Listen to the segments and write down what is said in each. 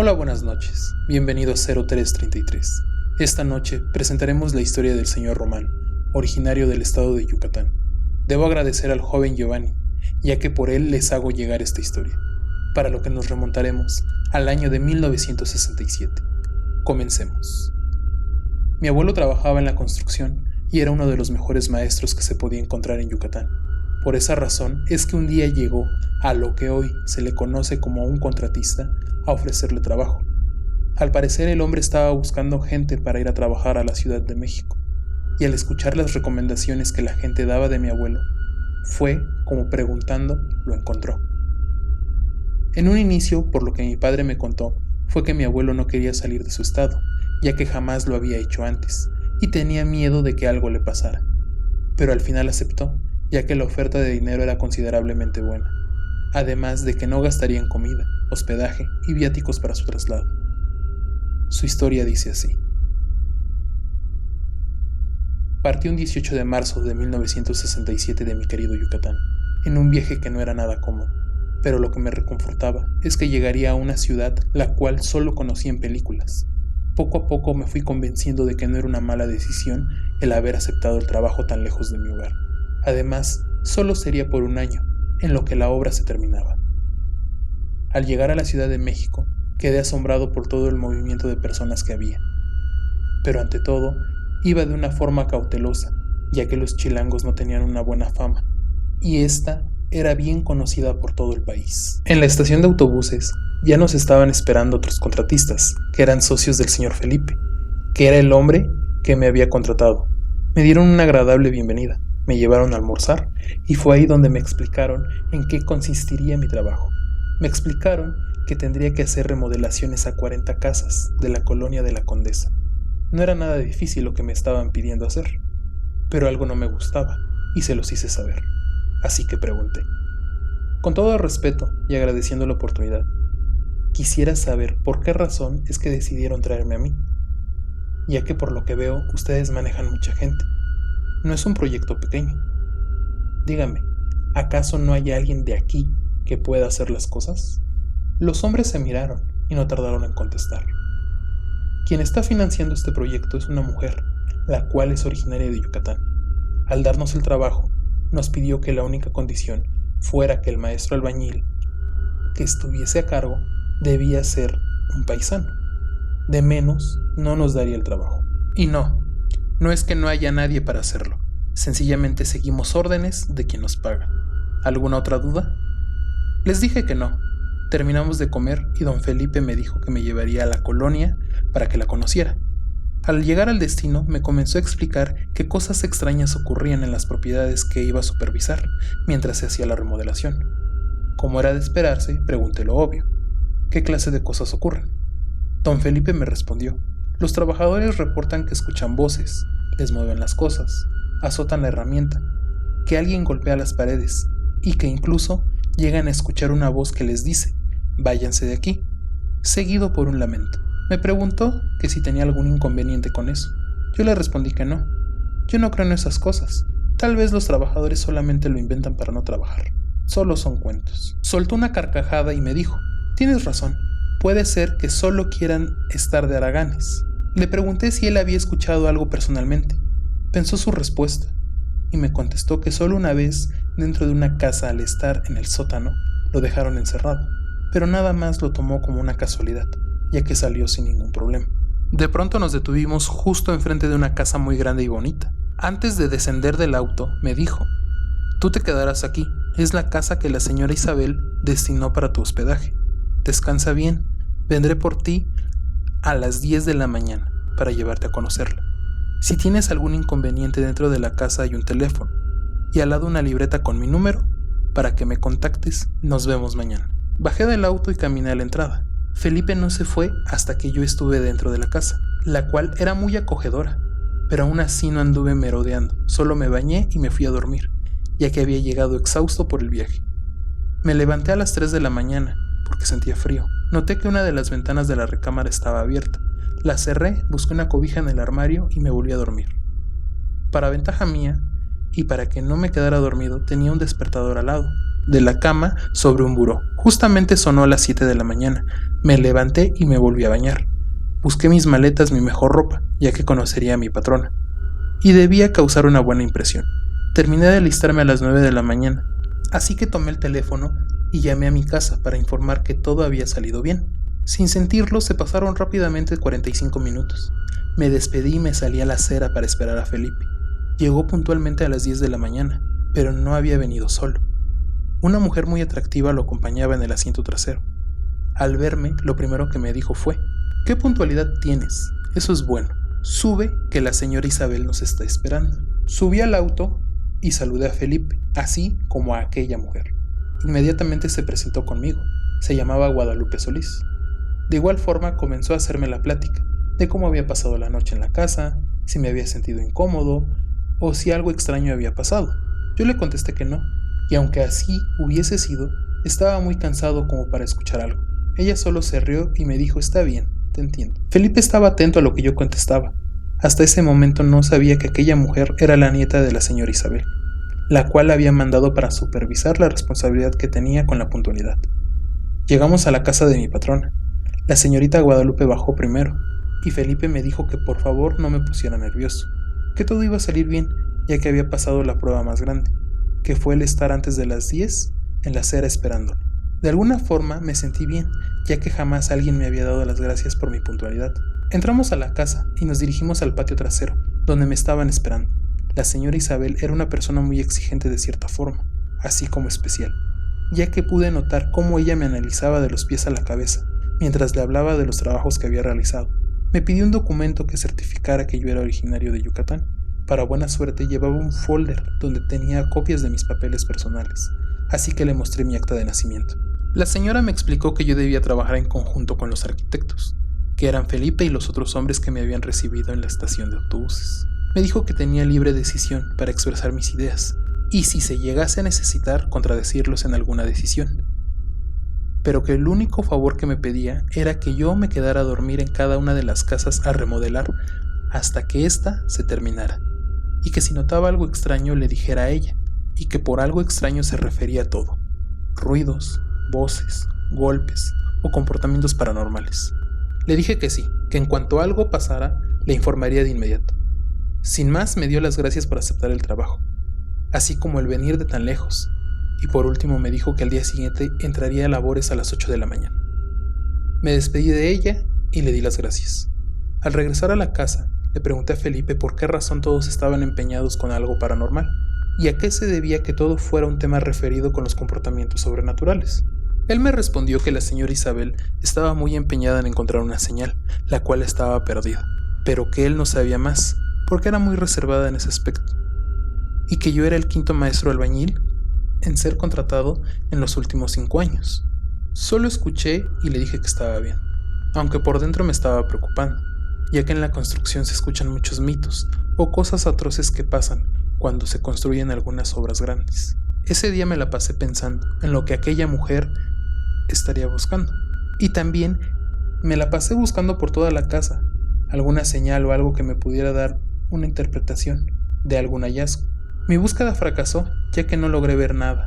Hola, buenas noches. Bienvenido a 0333. Esta noche presentaremos la historia del señor Román, originario del estado de Yucatán. Debo agradecer al joven Giovanni, ya que por él les hago llegar esta historia, para lo que nos remontaremos al año de 1967. Comencemos. Mi abuelo trabajaba en la construcción y era uno de los mejores maestros que se podía encontrar en Yucatán. Por esa razón es que un día llegó a lo que hoy se le conoce como un contratista a ofrecerle trabajo. Al parecer el hombre estaba buscando gente para ir a trabajar a la Ciudad de México, y al escuchar las recomendaciones que la gente daba de mi abuelo, fue como preguntando, lo encontró. En un inicio, por lo que mi padre me contó, fue que mi abuelo no quería salir de su estado, ya que jamás lo había hecho antes, y tenía miedo de que algo le pasara. Pero al final aceptó, ya que la oferta de dinero era considerablemente buena, además de que no gastaría en comida, hospedaje y viáticos para su traslado. Su historia dice así. Partí un 18 de marzo de 1967 de mi querido Yucatán, en un viaje que no era nada cómodo, pero lo que me reconfortaba es que llegaría a una ciudad la cual solo conocía en películas. Poco a poco me fui convenciendo de que no era una mala decisión el haber aceptado el trabajo tan lejos de mi hogar. Además, solo sería por un año, en lo que la obra se terminaba. Al llegar a la Ciudad de México, quedé asombrado por todo el movimiento de personas que había. Pero ante todo, iba de una forma cautelosa, ya que los chilangos no tenían una buena fama, y esta era bien conocida por todo el país. En la estación de autobuses ya nos estaban esperando otros contratistas, que eran socios del señor Felipe, que era el hombre que me había contratado. Me dieron una agradable bienvenida, me llevaron a almorzar y fue ahí donde me explicaron en qué consistiría mi trabajo. Me explicaron que tendría que hacer remodelaciones a 40 casas de la colonia de la Condesa. No era nada difícil lo que me estaban pidiendo hacer, pero algo no me gustaba y se los hice saber. Así que pregunté. Con todo respeto y agradeciendo la oportunidad, quisiera saber por qué razón es que decidieron traerme a mí, ya que por lo que veo ustedes manejan mucha gente. No es un proyecto pequeño. Dígame, ¿acaso no hay alguien de aquí que pueda hacer las cosas? Los hombres se miraron y no tardaron en contestar. Quien está financiando este proyecto es una mujer, la cual es originaria de Yucatán. Al darnos el trabajo, nos pidió que la única condición fuera que el maestro albañil que estuviese a cargo debía ser un paisano. De menos, no nos daría el trabajo. Y no es que no haya nadie para hacerlo. Sencillamente seguimos órdenes de quien nos paga. ¿Alguna otra duda? Les dije que no. Terminamos de comer y don Felipe me dijo que me llevaría a la colonia para que la conociera. Al llegar al destino me comenzó a explicar qué cosas extrañas ocurrían en las propiedades que iba a supervisar mientras se hacía la remodelación. Como era de esperarse, pregunté lo obvio. ¿Qué clase de cosas ocurren? Don Felipe me respondió. Los trabajadores reportan que escuchan voces, les mueven las cosas, azotan la herramienta, que alguien golpea las paredes y que incluso llegan a escuchar una voz que les dice, váyanse de aquí, seguido por un lamento. Me preguntó que si tenía algún inconveniente con eso. Yo le respondí que no. Yo no creo en esas cosas. Tal vez los trabajadores solamente lo inventan para no trabajar. Solo son cuentos. Soltó una carcajada y me dijo, tienes razón. Puede ser que solo quieran estar de haraganes. Le pregunté si él había escuchado algo personalmente. Pensó su respuesta y me contestó que solo una vez dentro de una casa al estar en el sótano lo dejaron encerrado, pero nada más lo tomó como una casualidad, ya que salió sin ningún problema. De pronto nos detuvimos justo enfrente de una casa muy grande y bonita. Antes de descender del auto me dijo, tú te quedarás aquí, es la casa que la señora Isabel destinó para tu hospedaje. Descansa bien. Vendré por ti a las 10 de la mañana para llevarte a conocerla. Si tienes algún inconveniente dentro de la casa hay un teléfono y al lado una libreta con mi número para que me contactes. Nos vemos mañana. Bajé del auto y caminé a la entrada. Felipe no se fue hasta que yo estuve dentro de la casa, la cual era muy acogedora, pero aún así no anduve merodeando. Solo me bañé y me fui a dormir, ya que había llegado exhausto por el viaje. Me levanté a las 3 de la mañana porque sentía frío. Noté que una de las ventanas de la recámara estaba abierta. La cerré, busqué una cobija en el armario y me volví a dormir. Para ventaja mía, y para que no me quedara dormido, tenía un despertador al lado, de la cama sobre un buró. Justamente sonó a las 7 de la mañana. Me levanté y me volví a bañar. Busqué mis maletas, mi mejor ropa, ya que conocería a mi patrona, y debía causar una buena impresión. Terminé de alistarme a las 9 de la mañana, así que tomé el teléfono y llamé a mi casa para informar que todo había salido bien. Sin sentirlo, se pasaron rápidamente 45 minutos. Me despedí y me salí a la acera para esperar a Felipe. Llegó puntualmente a las 10 de la mañana, pero no había venido solo. Una mujer muy atractiva lo acompañaba en el asiento trasero. Al verme, lo primero que me dijo fue: «¿Qué puntualidad tienes? Eso es bueno. Sube, que la señora Isabel nos está esperando». Subí al auto y saludé a Felipe, así como a aquella mujer. Inmediatamente se presentó conmigo. Se llamaba Guadalupe Solís. De igual forma comenzó a hacerme la plática de cómo había pasado la noche en la casa, si me había sentido incómodo o si algo extraño había pasado. Yo le contesté que no, y aunque así hubiese sido, estaba muy cansado como para escuchar algo. Ella solo se rió y me dijo: «Está bien, te entiendo». Felipe estaba atento a lo que yo contestaba. Hasta ese momento no sabía que aquella mujer era la nieta de la señora Isabel, la cual había mandado para supervisar la responsabilidad que tenía con la puntualidad. Llegamos a la casa de mi patrona. La señorita Guadalupe bajó primero, y Felipe me dijo que por favor no me pusiera nervioso, que todo iba a salir bien, ya que había pasado la prueba más grande, que fue el estar antes de las 10 en la acera esperándolo. De alguna forma me sentí bien, ya que jamás alguien me había dado las gracias por mi puntualidad. Entramos a la casa y nos dirigimos al patio trasero, donde me estaban esperando. La señora Isabel era una persona muy exigente de cierta forma, así como especial, ya que pude notar cómo ella me analizaba de los pies a la cabeza, mientras le hablaba de los trabajos que había realizado. Me pidió un documento que certificara que yo era originario de Yucatán. Para buena suerte llevaba un folder donde tenía copias de mis papeles personales, así que le mostré mi acta de nacimiento. La señora me explicó que yo debía trabajar en conjunto con los arquitectos, que eran Felipe y los otros hombres que me habían recibido en la estación de autobuses. Me dijo que tenía libre decisión para expresar mis ideas, y si se llegase a necesitar, contradecirlos en alguna decisión. Pero que el único favor que me pedía era que yo me quedara a dormir en cada una de las casas a remodelar hasta que ésta se terminara, y que si notaba algo extraño le dijera a ella, y que por algo extraño se refería a todo: ruidos, voces, golpes o comportamientos paranormales. Le dije que sí, que en cuanto algo pasara, le informaría de inmediato. Sin más, me dio las gracias por aceptar el trabajo, así como el venir de tan lejos, y por último me dijo que al día siguiente entraría a labores a las 8 de la mañana. Me despedí de ella y le di las gracias. Al regresar a la casa, le pregunté a Felipe por qué razón todos estaban empeñados con algo paranormal, y a qué se debía que todo fuera un tema referido con los comportamientos sobrenaturales. Él me respondió que la señora Isabel estaba muy empeñada en encontrar una señal, la cual estaba perdida, pero que él no sabía más, porque era muy reservada en ese aspecto, y que yo era el quinto maestro albañil en ser contratado en los últimos 5 años. Solo escuché y le dije que estaba bien, aunque por dentro me estaba preocupando, ya que en la construcción se escuchan muchos mitos o cosas atroces que pasan cuando se construyen algunas obras grandes. Ese día me la pasé pensando en lo que aquella mujer estaría buscando, y también me la pasé buscando por toda la casa alguna señal o algo que me pudiera dar una interpretación de algún hallazgo. Mi búsqueda fracasó, ya que no logré ver nada.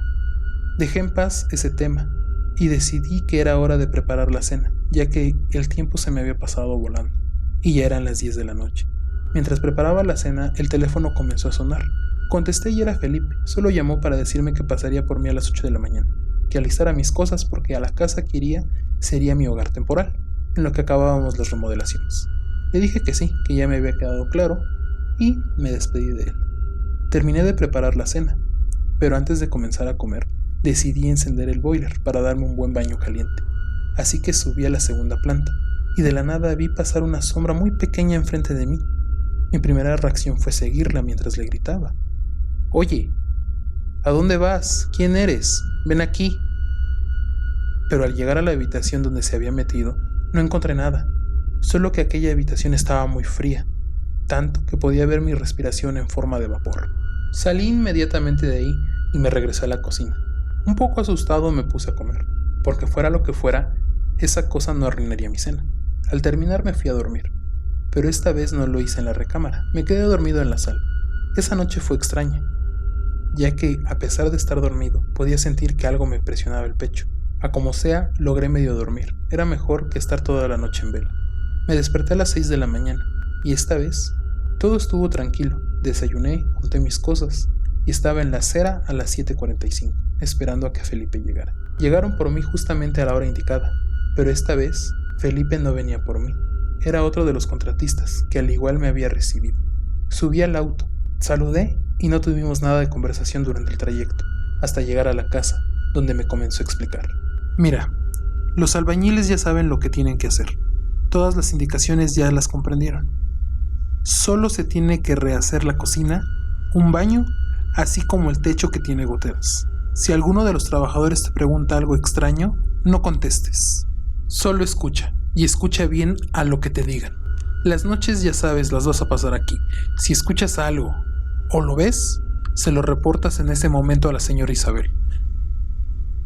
Dejé en paz ese tema y decidí que era hora de preparar la cena, ya que el tiempo se me había pasado volando y ya eran las 10 de la noche. Mientras preparaba la cena, el teléfono comenzó a sonar. Contesté y era Felipe. Solo llamó para decirme que pasaría por mí a las 8 de la mañana, que alistara mis cosas porque a la casa que iría sería mi hogar temporal, en lo que acabábamos las remodelaciones. Le dije que sí, que ya me había quedado claro, y me despedí de él. Terminé de preparar la cena, pero antes de comenzar a comer, decidí encender el boiler para darme un buen baño caliente. Así que subí a la segunda planta, y de la nada vi pasar una sombra muy pequeña enfrente de mí. Mi primera reacción fue seguirla mientras le gritaba: «Oye, ¿a dónde vas? ¿Quién eres? Ven aquí». Pero al llegar a la habitación donde se había metido, no encontré nada, solo que aquella habitación estaba muy fría, tanto que podía ver mi respiración en forma de vapor. Salí inmediatamente de ahí y me regresé a la cocina. Un poco asustado me puse a comer, porque fuera lo que fuera, esa cosa no arruinaría mi cena. Al terminar me fui a dormir, pero esta vez no lo hice en la recámara, me quedé dormido en la sala. Esa noche fue extraña, ya que, a pesar de estar dormido, podía sentir que algo me presionaba el pecho. A como sea, logré medio dormir. Era mejor que estar toda la noche en vela. Me desperté a las 6 de la mañana, y esta vez todo estuvo tranquilo. Desayuné, junté mis cosas, y estaba en la acera a las 7:45, esperando a que Felipe llegara. Llegaron por mí justamente a la hora indicada, pero esta vez Felipe no venía por mí. Era otro de los contratistas, que al igual me había recibido. Subí al auto, saludé y no tuvimos nada de conversación durante el trayecto, hasta llegar a la casa, donde me comenzó a explicar. Mira, los albañiles ya saben lo que tienen que hacer. Todas las indicaciones ya las comprendieron. Solo se tiene que rehacer la cocina, un baño, así como el techo que tiene goteras. Si alguno de los trabajadores te pregunta algo extraño, no contestes. Solo escucha, y escucha bien a lo que te digan. Las noches, ya sabes, las vas a pasar aquí. Si escuchas algo o lo ves, se lo reportas en ese momento a la señora Isabel.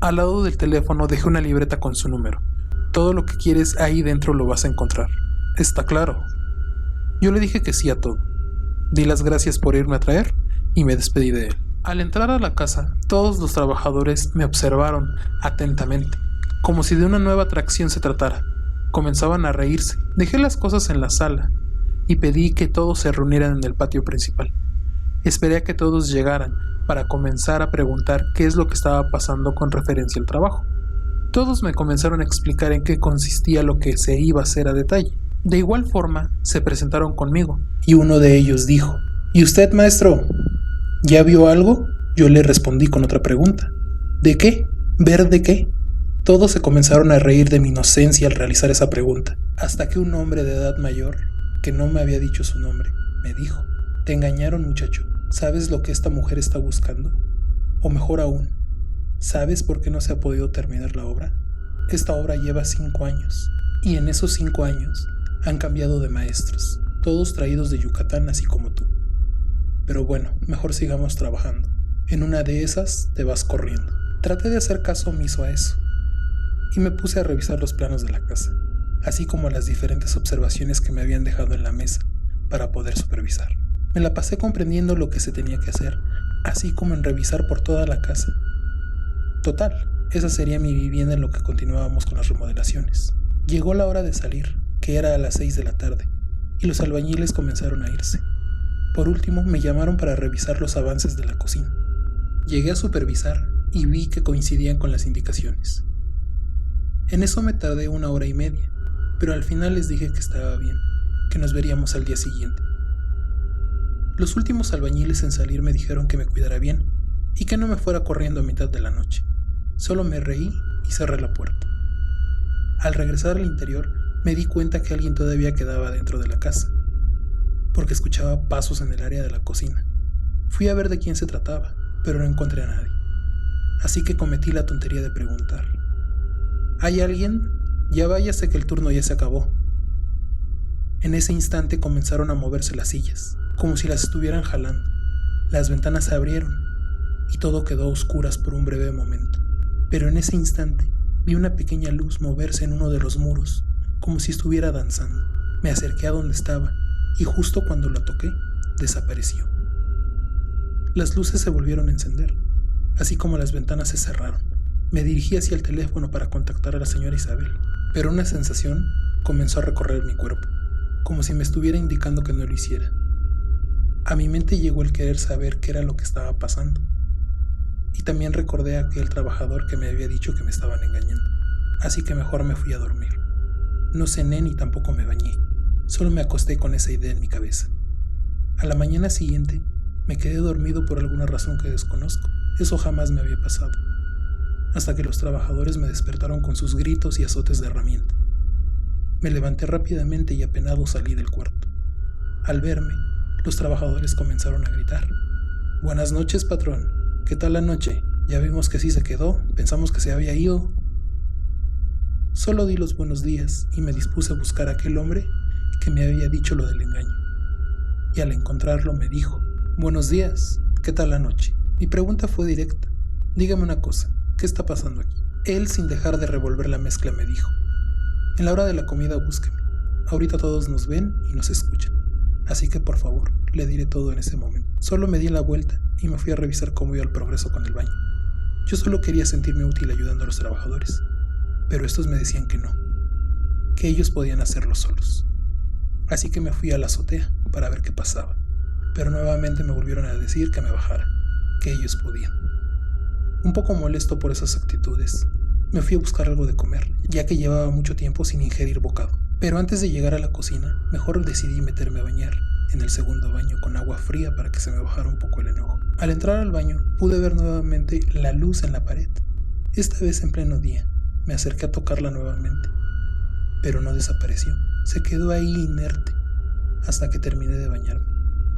Al lado del teléfono dejé una libreta con su número. Todo lo que quieres ahí dentro lo vas a encontrar. ¿Está claro? Yo le dije que sí a todo. Di las gracias por irme a traer y me despedí de él. Al entrar a la casa, todos los trabajadores me observaron atentamente, como si de una nueva atracción se tratara. Comenzaban a reírse. Dejé las cosas en la sala y pedí que todos se reunieran en el patio principal. Esperé a que todos llegaran para comenzar a preguntar qué es lo que estaba pasando con referencia al trabajo. Todos me comenzaron a explicar en qué consistía lo que se iba a hacer a detalle. De igual forma, se presentaron conmigo, y uno de ellos dijo: ¿Y usted, maestro? ¿Ya vio algo? Yo le respondí con otra pregunta. ¿De qué? ¿Ver de qué? Todos se comenzaron a reír de mi inocencia al realizar esa pregunta, hasta que un hombre de edad mayor, que no me había dicho su nombre, me dijo: Te engañaron, muchacho. ¿Sabes lo que esta mujer está buscando? O mejor aún, ¿sabes por qué no se ha podido terminar la obra? Esta obra lleva 5 años, y en esos 5 años han cambiado de maestros, todos traídos de Yucatán así como tú. Pero bueno, mejor sigamos trabajando. En una de esas te vas corriendo. Traté de hacer caso omiso a eso, y me puse a revisar los planos de la casa, así como las diferentes observaciones que me habían dejado en la mesa para poder supervisar. Me la pasé comprendiendo lo que se tenía que hacer, así como en revisar por toda la casa. Total, esa sería mi vivienda en lo que continuábamos con las remodelaciones. Llegó la hora de salir, que era a las 6 de la tarde, y los albañiles comenzaron a irse. Por último, me llamaron para revisar los avances de la cocina. Llegué a supervisar y vi que coincidían con las indicaciones. En eso me tardé 1 hora y media, pero al final les dije que estaba bien, que nos veríamos al día siguiente. Los últimos albañiles en salir me dijeron que me cuidara bien y que no me fuera corriendo a mitad de la noche. Solo me reí y cerré la puerta. Al regresar al interior, me di cuenta que alguien todavía quedaba dentro de la casa, porque escuchaba pasos en el área de la cocina. Fui a ver de quién se trataba, pero no encontré a nadie. Así que cometí la tontería de preguntar: ¿hay alguien? Ya váyase que el turno ya se acabó. En ese instante comenzaron a moverse las sillas, como si las estuvieran jalando. Las ventanas se abrieron y todo quedó a oscuras por un breve momento. Pero en ese instante vi una pequeña luz moverse en uno de los muros, como si estuviera danzando. Me acerqué a donde estaba y justo cuando la toqué, desapareció. Las luces se volvieron a encender, así como las ventanas se cerraron. Me dirigí hacia el teléfono para contactar a la señora Isabel, pero una sensación comenzó a recorrer mi cuerpo, como si me estuviera indicando que no lo hiciera. A mi mente llegó el querer saber qué era lo que estaba pasando, y también recordé a aquel trabajador que me había dicho que me estaban engañando, así que mejor me fui a dormir. No cené ni tampoco me bañé, solo me acosté con esa idea en mi cabeza. A la mañana siguiente me quedé dormido por alguna razón que desconozco. Eso jamás me había pasado, hasta que los trabajadores me despertaron con sus gritos y azotes de herramienta. Me levanté rápidamente y apenado salí del cuarto. Al verme, los trabajadores comenzaron a gritar: «Buenas noches, patrón. ¿Qué tal la noche? Ya vimos que sí se quedó, pensamos que se había ido». Solo di los buenos días y me dispuse a buscar a aquel hombre que me había dicho lo del engaño. Y al encontrarlo me dijo: «Buenos días, ¿qué tal la noche?». Mi pregunta fue directa: «Dígame una cosa, ¿qué está pasando aquí?». Él, sin dejar de revolver la mezcla, me dijo: «En la hora de la comida búsqueme. Ahorita todos nos ven y nos escuchan. Así que por favor, le diré todo en ese momento. Solo me di la vuelta y me fui a revisar cómo iba el progreso con el baño. Yo solo quería sentirme útil ayudando a los trabajadores, pero estos me decían que no, que ellos podían hacerlo solos. Así que me fui a la azotea para ver qué pasaba, pero nuevamente me volvieron a decir que me bajara, que ellos podían. Un poco molesto por esas actitudes, me fui a buscar algo de comer, ya que llevaba mucho tiempo sin ingerir bocado. Pero antes de llegar a la cocina, mejor decidí meterme a bañar en el segundo baño con agua fría para que se me bajara un poco el enojo. Al entrar al baño, pude ver nuevamente la luz en la pared. Esta vez en pleno día, me acerqué a tocarla nuevamente, pero no desapareció. Se quedó ahí inerte hasta que terminé de bañarme.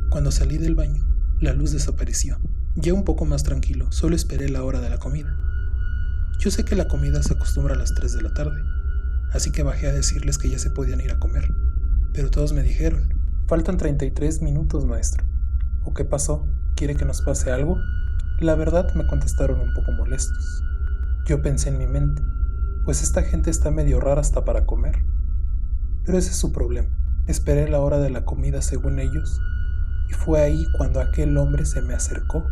Cuando salí del baño, la luz desapareció. Ya un poco más tranquilo, solo esperé la hora de la comida. Yo sé que la comida se acostumbra a las 3 de la tarde, así que bajé a decirles que ya se podían ir a comer, pero todos me dijeron: faltan 33 minutos, maestro. ¿O qué pasó? ¿Quiere que nos pase algo? La verdad, me contestaron un poco molestos. Yo pensé en mi mente, pues esta gente está medio rara hasta para comer. Pero ese es su problema. Esperé la hora de la comida según ellos, y fue ahí cuando aquel hombre se me acercó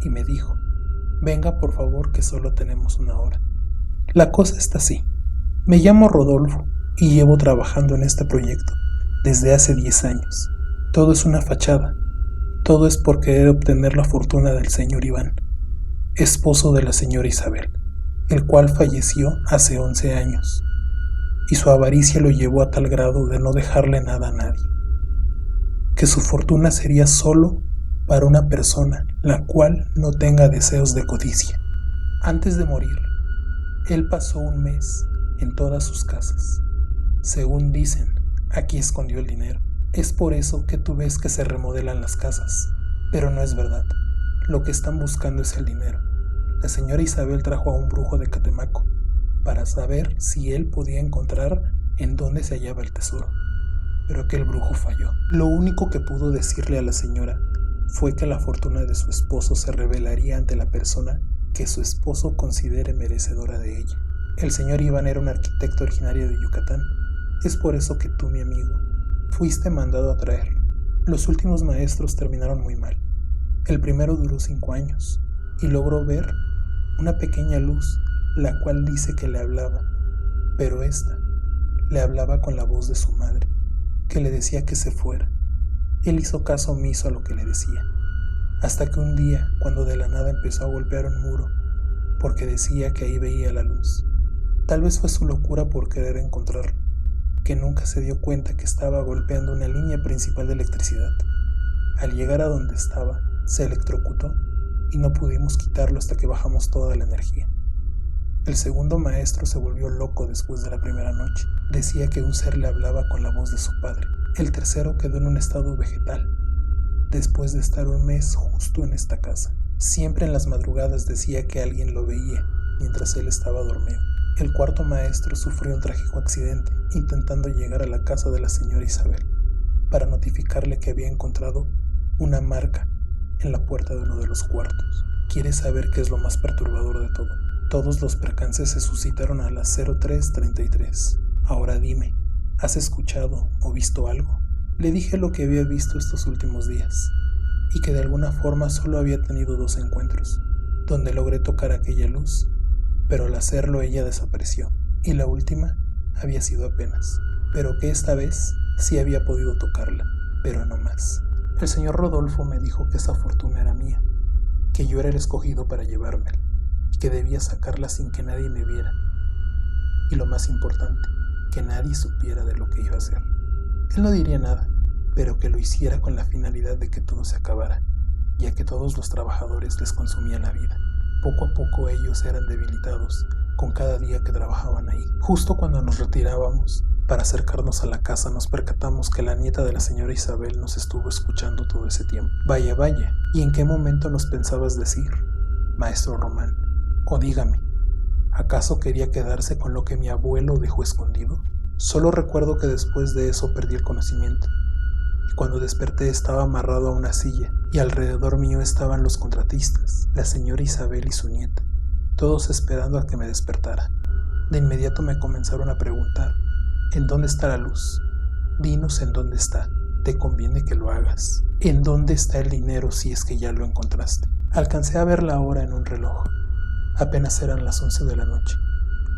y me dijo: venga por favor, que solo tenemos una hora. La cosa está así. Me llamo Rodolfo y llevo trabajando en este proyecto desde hace 10 años. Todo es una fachada. Todo es por querer obtener la fortuna del señor Iván, esposo de la señora Isabel, el cual falleció hace 11 años, y su avaricia lo llevó a tal grado de no dejarle nada a nadie, que su fortuna sería solo para una persona la cual no tenga deseos de codicia. Antes de morir, él pasó un mes en todas sus casas. Según dicen, aquí escondió el dinero. Es por eso que tú ves que se remodelan las casas, pero no es verdad. Lo que están buscando es el dinero. La señora Isabel trajo a un brujo de Catemaco para saber si él podía encontrar en dónde se hallaba el tesoro, pero aquel brujo falló. Lo único que pudo decirle a la señora fue que la fortuna de su esposo se revelaría ante la persona que su esposo considere merecedora de ella. El señor Iván era un arquitecto originario de Yucatán. Es por eso que tú, mi amigo, fuiste mandado a traer. Los últimos maestros terminaron muy mal. El primero duró 5 años y logró ver una pequeña luz, la cual dice que le hablaba, pero esta le hablaba con la voz de su madre, que le decía que se fuera. Él hizo caso omiso a lo que le decía, hasta que un día, cuando de la nada empezó a golpear un muro, porque decía que ahí veía la luz. Tal vez fue su locura por querer encontrarlo, que nunca se dio cuenta que estaba golpeando una línea principal de electricidad. Al llegar a donde estaba, se electrocutó y no pudimos quitarlo hasta que bajamos toda la energía. El segundo maestro se volvió loco después de la primera noche. Decía que un ser le hablaba con la voz de su padre. El tercero quedó en un estado vegetal, después de estar un mes justo en esta casa. Siempre en las madrugadas decía que alguien lo veía mientras él estaba dormido. El cuarto maestro sufrió un trágico accidente intentando llegar a la casa de la señora Isabel para notificarle que había encontrado una marca en la puerta de uno de los cuartos. ¿Quieres saber qué es lo más perturbador de todo? Todos los percances se suscitaron a las 03:33. Ahora dime, ¿has escuchado o visto algo? Le dije lo que había visto estos últimos días y que de alguna forma solo había tenido 2 encuentros, donde logré tocar aquella luz, pero al hacerlo ella desapareció, y la última había sido apenas, pero que esta vez sí había podido tocarla, pero no más. El señor Rodolfo me dijo que esa fortuna era mía, que yo era el escogido para llevármela, y que debía sacarla sin que nadie me viera, y lo más importante, que nadie supiera de lo que iba a hacer. Él no diría nada, pero que lo hiciera con la finalidad de que todo se acabara, ya que todos los trabajadores les consumía la vida. Poco a poco ellos eran debilitados con cada día que trabajaban ahí. Justo cuando nos retirábamos para acercarnos a la casa, nos percatamos que la nieta de la señora Isabel nos estuvo escuchando todo ese tiempo. Vaya, vaya, ¿y en qué momento nos pensabas decir, maestro Román? O dígame, ¿acaso quería quedarse con lo que mi abuelo dejó escondido? Solo recuerdo que después de eso perdí el conocimiento, y cuando desperté estaba amarrado a una silla, y alrededor mío estaban los contratistas, la señora Isabel y su nieta, todos esperando a que me despertara. De inmediato me comenzaron a preguntar, ¿en dónde está la luz? Dinos en dónde está. te conviene que lo hagas. ¿En dónde está el dinero si es que ya lo encontraste? Alcancé a ver la hora en un reloj. Apenas eran las 11 de la noche.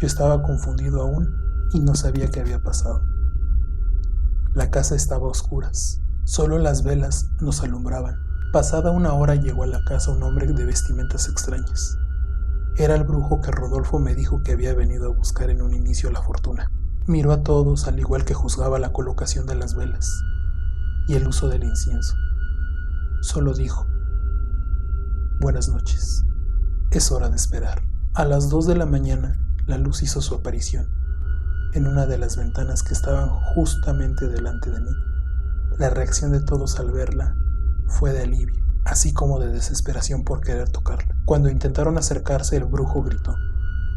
Yo estaba confundido aún y no sabía qué había pasado. La casa estaba a oscuras. Solo las velas nos alumbraban. Pasada una hora llegó a la casa un hombre de vestimentas extrañas. Era el brujo que Rodolfo me dijo que había venido a buscar en un inicio la fortuna. Miró a todos al igual que juzgaba la colocación de las velas y el uso del incienso. Solo dijo: buenas noches. Es hora de esperar. A las 2 de la mañana, la luz hizo su aparición en una de las ventanas que estaban justamente delante de mí. La reacción de todos al verla fue de alivio, así como de desesperación por querer tocarla. Cuando intentaron acercarse, el brujo gritó: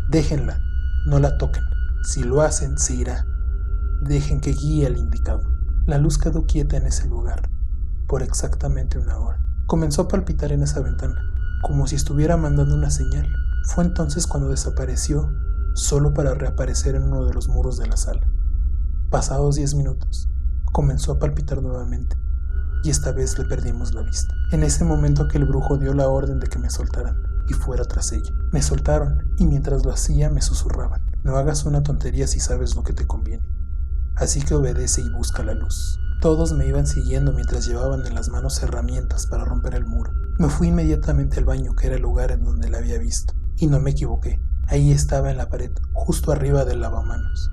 déjenla, no la toquen. Si lo hacen, se irá. Dejen que guíe al indicado. La luz quedó quieta en ese lugar por exactamente una hora. Comenzó a palpitar en esa ventana, como si estuviera mandando una señal. Fue entonces cuando desapareció, solo para reaparecer en uno de los muros de la sala. Pasados 10 minutos, comenzó a palpitar nuevamente, y esta vez le perdimos la vista. En ese momento aquel brujo dio la orden de que me soltaran y fuera tras ella. Me soltaron, y mientras lo hacía me susurraban: no hagas una tontería si sabes lo que te conviene. Así que obedece y busca la luz. Todos me iban siguiendo mientras llevaban en las manos herramientas para romper el muro. Me fui inmediatamente al baño, que era el lugar en donde la había visto. Y no me equivoqué. Ahí estaba en la pared, justo arriba del lavamanos.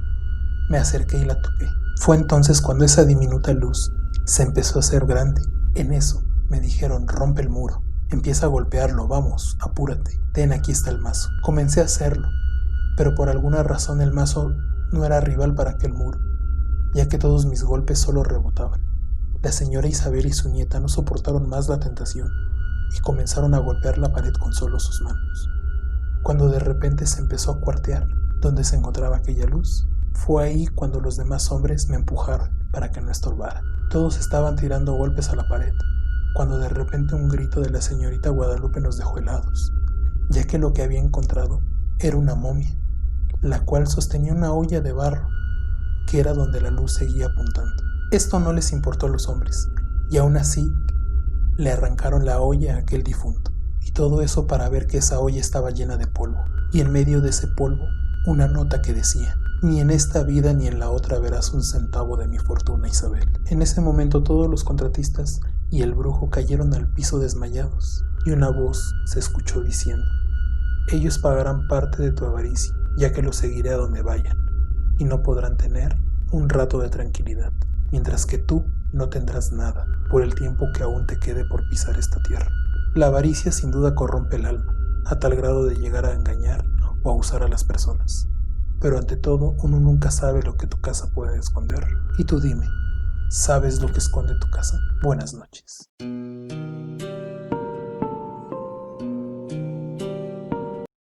Me acerqué y la toqué. Fue entonces cuando esa diminuta luz se empezó a hacer grande. En eso me dijeron: rompe el muro, empieza a golpearlo, vamos, apúrate, ten, aquí está el mazo. Comencé a hacerlo, pero por alguna razón el mazo no era rival para aquel muro, ya que todos mis golpes solo rebotaban. La señora Isabel y su nieta no soportaron más la tentación y comenzaron a golpear la pared con solo sus manos. Cuando de repente se empezó a cuartear donde se encontraba aquella luz, fue ahí cuando los demás hombres me empujaron para que no estorbara. Todos estaban tirando golpes a la pared, cuando de repente un grito de la señorita Guadalupe nos dejó helados, ya que lo que había encontrado era una momia, la cual sostenía una olla de barro, que era donde la luz seguía apuntando. Esto no les importó a los hombres, y aún así le arrancaron la olla a aquel difunto, y todo eso para ver que esa olla estaba llena de polvo, y en medio de ese polvo una nota que decía: ni en esta vida ni en la otra verás un centavo de mi fortuna, Isabel. En ese momento todos los contratistas y el brujo cayeron al piso desmayados, y una voz se escuchó diciendo: ellos pagarán parte de tu avaricia, ya que los seguiré a donde vayan, y no podrán tener un rato de tranquilidad, mientras que tú no tendrás nada por el tiempo que aún te quede por pisar esta tierra. La avaricia sin duda corrompe el alma, a tal grado de llegar a engañar o a usar a las personas. Pero ante todo, uno nunca sabe lo que tu casa puede esconder. Y tú dime, ¿sabes lo que esconde tu casa? Buenas noches.